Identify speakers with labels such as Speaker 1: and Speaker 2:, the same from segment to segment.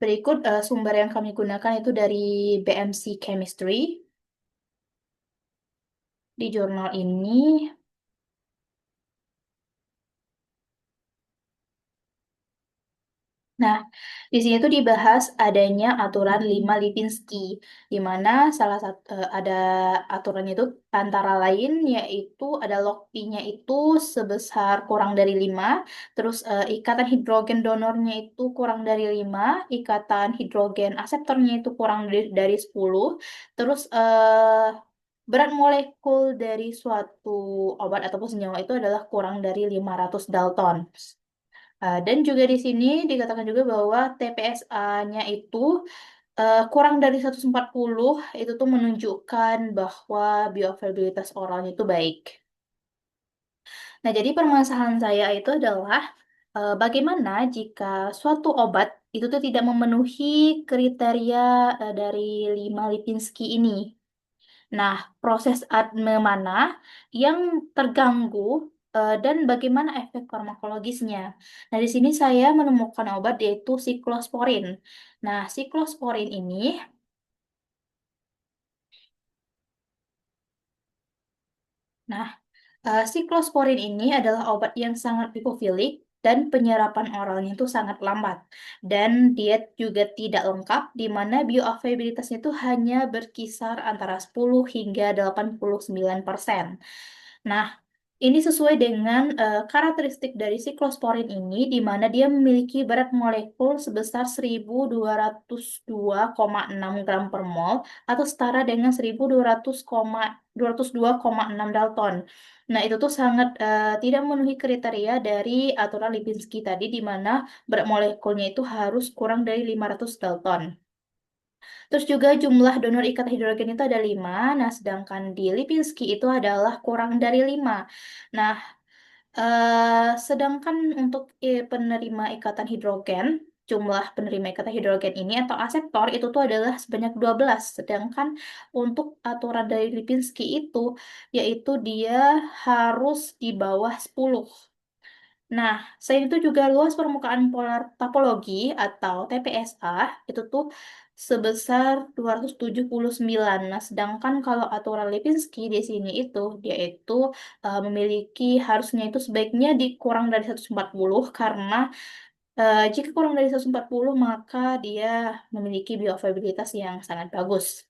Speaker 1: Berikut sumber yang kami gunakan itu dari BMC Chemistry. Di jurnal ini, nah, di sini tuh dibahas adanya aturan 5 Lipinski, di mana salah satu ada aturannya itu antara lain yaitu ada log P-nya itu sebesar kurang dari 5, terus ikatan hidrogen donornya itu kurang dari 5, ikatan hidrogen akseptornya itu kurang dari 10, terus berat molekul dari suatu obat ataupun senyawa itu adalah kurang dari 500 Dalton. Dan juga di sini dikatakan juga bahwa TPSA-nya itu kurang dari 140, itu tuh menunjukkan bahwa bioavailabilitas oralnya itu baik. Nah, jadi permasalahan saya itu adalah bagaimana jika suatu obat itu tuh tidak memenuhi kriteria dari 5 Lipinski ini. Nah, proses ADME mana yang terganggu dan bagaimana efek farmakologisnya. Nah, di sini saya menemukan obat yaitu siklosporin. Nah, siklosporin ini, nah, siklosporin ini adalah obat yang sangat lipofilik dan penyerapan oralnya itu sangat lambat. Dan dia juga tidak lengkap di mana bioavailabilitasnya itu hanya berkisar antara 10 hingga 89%. Nah, ini sesuai dengan karakteristik dari siklosporin ini, di mana dia memiliki berat molekul sebesar 1202,6 gram per mol atau setara dengan 1202,6 Dalton. Nah, itu tuh sangat tidak memenuhi kriteria dari aturan Lipinski tadi, di mana berat molekulnya itu harus kurang dari 500 Dalton. Terus juga jumlah donor ikat hidrogen itu ada 5, nah sedangkan di Lipinski itu adalah kurang dari 5. Nah, sedangkan untuk penerima ikatan hidrogen, jumlah penerima ikatan hidrogen ini atau aseptor itu tuh adalah sebanyak 12. Sedangkan untuk aturan dari Lipinski itu, yaitu dia harus di bawah 10. Nah, selain itu juga luas permukaan polar topologi atau TPSA itu tuh sebesar 279. Nah, sedangkan kalau aturan Lipinski di sini itu dia itu memiliki harusnya itu sebaiknya dikurang dari 140 karena jika kurang dari 140 maka dia memiliki bioavailabilitas yang sangat bagus.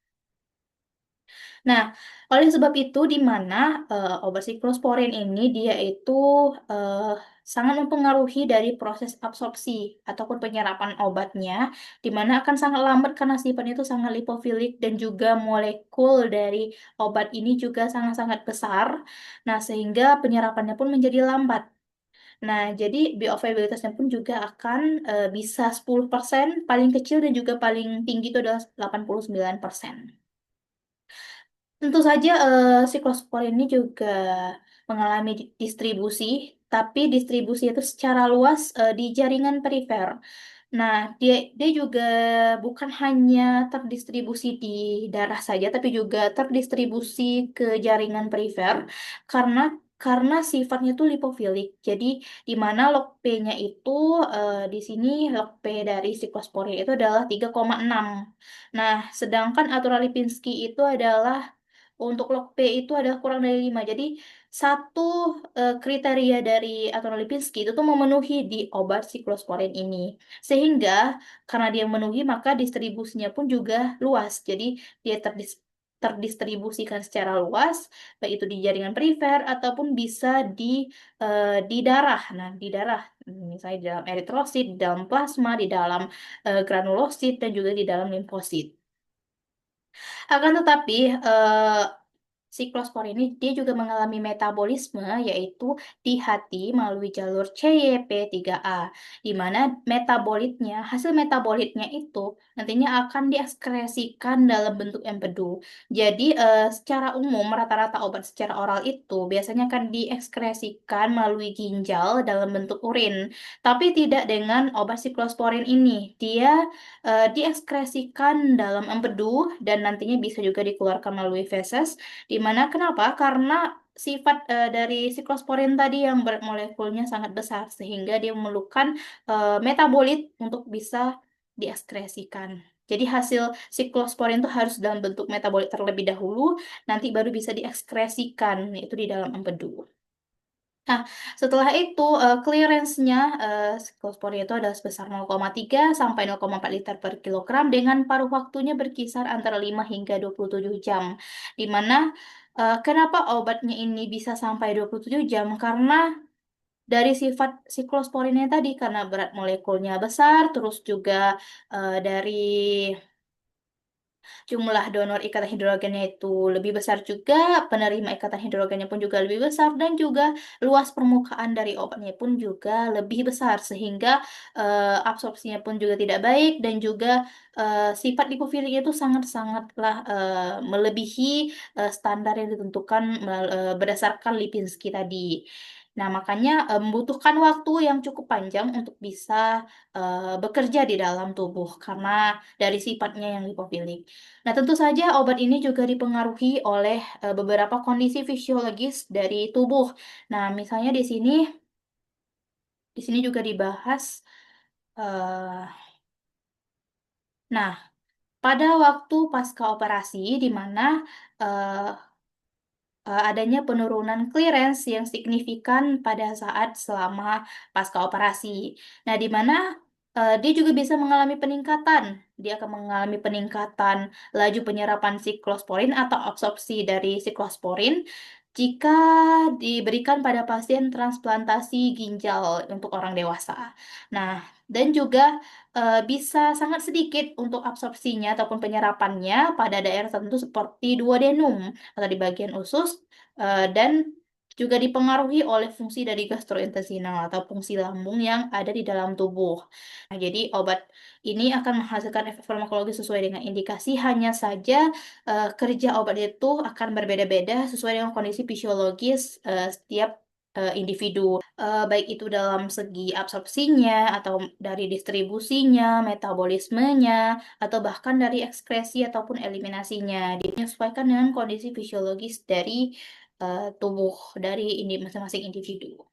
Speaker 1: Nah, oleh sebab itu, di mana obat siklosporin ini dia itu eh, sangat mempengaruhi dari proses absorpsi ataupun penyerapan obatnya, di mana akan sangat lambat karena sifatnya itu sangat lipofilik dan juga molekul dari obat ini juga sangat-sangat besar. Nah, sehingga penyerapannya pun menjadi lambat. Nah, jadi bioavailabilitasnya pun juga akan bisa 10%, paling kecil dan juga paling tinggi itu adalah 89%. Tentu saja siklospor ini juga mengalami distribusi, tapi distribusi itu secara luas di jaringan perifer. Nah, dia dia juga bukan hanya terdistribusi di darah saja, tapi juga terdistribusi ke jaringan perifer karena karena sifatnya itu lipofilik. Jadi, di mana log P-nya itu di sini log P dari siklosporin itu adalah 3,6. Nah, sedangkan aturan Lipinski itu adalah untuk log P itu adalah kurang dari 5. Jadi satu kriteria dari aturan Lipinski itu tuh memenuhi di obat siklosporin ini. Sehingga karena dia memenuhi maka distribusinya pun juga luas. Jadi dia terdistribusikan secara luas, baik itu di jaringan perifer ataupun bisa di darah. Nah, di darah misalnya di dalam eritrosit, di dalam plasma, di dalam granulosit dan juga di dalam limfosit. Akan tetapi, siklospor ini dia juga mengalami metabolisme yaitu di hati melalui jalur CYP3A, di mana hasil metabolitnya itu nantinya akan diekskresikan dalam bentuk empedu. Jadi secara umum rata-rata obat secara oral itu biasanya akan diekskresikan melalui ginjal dalam bentuk urin, tapi tidak dengan obat siklosporin ini. Dia diekskresikan dalam empedu dan nantinya bisa juga dikeluarkan melalui feses. Di mana kenapa? Karena sifat dari siklosporin tadi yang molekulnya sangat besar sehingga dia memerlukan metabolit untuk bisa diekskresikan. Jadi hasil siklosporin itu harus dalam bentuk metabolit terlebih dahulu, nanti baru bisa diekskresikan, yaitu di dalam empedu. Nah, setelah itu clearance-nya siklosporin itu adalah sebesar 0,3 sampai 0,4 liter per kilogram dengan paruh waktunya berkisar antara 5 hingga 27 jam. Di mana kenapa obatnya ini bisa sampai 27 jam? Karena dari sifat siklosporinnya tadi, karena berat molekulnya besar, terus juga dari jumlah donor ikatan hidrogennya itu lebih besar juga, penerima ikatan hidrogennya pun juga lebih besar, dan juga luas permukaan dari obatnya pun juga lebih besar, sehingga absorpsinya pun juga tidak baik, dan juga sifat lipofiliknya itu sangat-sangatlah melebihi standar yang ditentukan berdasarkan Lipinski tadi. Nah, makanya membutuhkan waktu yang cukup panjang untuk bisa bekerja di dalam tubuh karena dari sifatnya yang lipofilik. Nah, tentu saja obat ini juga dipengaruhi oleh beberapa kondisi fisiologis dari tubuh. Nah, misalnya di sini juga dibahas. eh, nah, pada waktu pasca operasi, di mana eh, adanya penurunan clearance yang signifikan pada saat selama pasca operasi. Nah, di mana dia juga bisa mengalami peningkatan. Dia akan mengalami peningkatan laju penyerapan siklosporin atau absorpsi dari siklosporin jika diberikan pada pasien transplantasi ginjal untuk orang dewasa. Nah, dan juga bisa sangat sedikit untuk absorpsinya ataupun penyerapannya pada daerah tertentu seperti duodenum atau di bagian usus dan juga dipengaruhi oleh fungsi dari gastrointestinal atau fungsi lambung yang ada di dalam tubuh. Nah, jadi obat ini akan menghasilkan efek farmakologi sesuai dengan indikasi, hanya saja kerja obat itu akan berbeda-beda sesuai dengan kondisi fisiologis setiap individu, baik itu dalam segi absorpsinya atau dari distribusinya, metabolismenya, atau bahkan dari ekskresi ataupun eliminasinya. Menyesuaikan dengan kondisi fisiologis dari tubuh dari masing-masing individu.